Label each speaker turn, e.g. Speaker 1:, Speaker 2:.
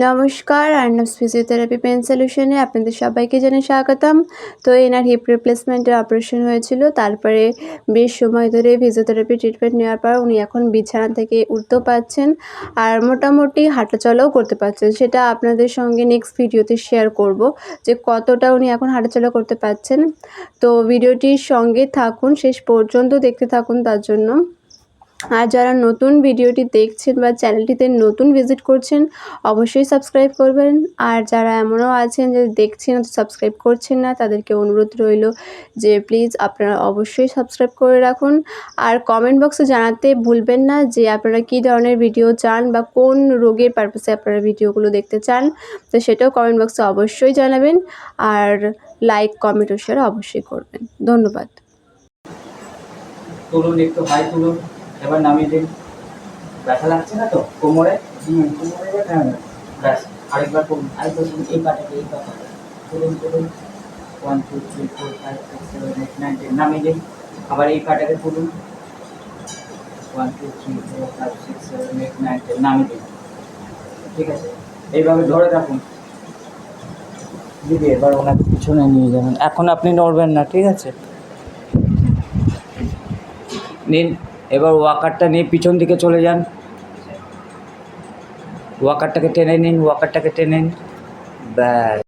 Speaker 1: নমস্কার, আর্নাবস physiotherapy pain সলিউশনে আপনাদের সবাইকে জানাই স্বাগতম। তো এনার হিপ রিপ্লেসমেন্টের অপারেশন হয়েছিল। তারপরে বেশ সময় ধরে ফিজিওথেরাপি ট্রিটমেন্ট নেওয়ার পর উনি এখন বিছানা থেকে উঠতেও পারছেন আর মোটামুটি হাঁটাচলাও করতে পারছেন। সেটা আপনাদের সঙ্গে নেক্সট ভিডিওতে শেয়ার করব যে কতটা উনি এখন হাঁটাচলা করতে পারছেন। তো ভিডিওটির সঙ্গে থাকুন, শেষ পর্যন্ত দেখতে থাকুন তার জন্য। আর যারা নতুন ভিডিওটি দেখছেন বা চ্যানেলটিতে নতুন ভিজিট করছেন অবশ্যই সাবস্ক্রাইব করবেন। আর যারা এমনও আছেন যে দেখছেন সাবস্ক্রাইব করছেন না, তাদেরকে অনুরোধ রইল যে প্লিজ আপনারা অবশ্যই সাবস্ক্রাইব করে রাখুন। আর কমেন্ট বক্সে জানাতে ভুলবেন না যে আপনারা কী ধরনের ভিডিও চান বা কোন রোগের পারপাসে আপনারা ভিডিওগুলো দেখতে চান। তো সেটাও কমেন্ট বক্সে অবশ্যই জানাবেন। আর লাইক, কমেন্ট ও শেয়ার অবশ্যই করবেন। ধন্যবাদ।
Speaker 2: তুলুন, একটু হাই তুলুন, এবার নামিয়ে দিন। ব্যথা লাগছে না তো কোমরে? কোমরে ব্যথা না। ব্যাস, আরেকবার করুন, আরেকবার এই পাটাকে, এই পাটাকে তুলুন তুলুন। 1 2 3 4 5 6 7 8 9 10 নামিয়ে দিন। আবার এই পাটাকে তুলুন। 1 2 3 4 5 6 7 8 9 10 নামিয়ে দিন। ঠিক আছে, এইভাবে ধরে রাখুন। দিদি এবার ওনাকে পিছনে নিয়ে যাবেন। এখন আপনি নড়বেন না, ঠিক আছে? নিন, এবার ওয়াকারটা নিয়ে পিছন দিকে চলে যান। ওয়াকারটাকে টেনে নিন, ওয়াকারটাকে টেনে নিন। ব্যাস।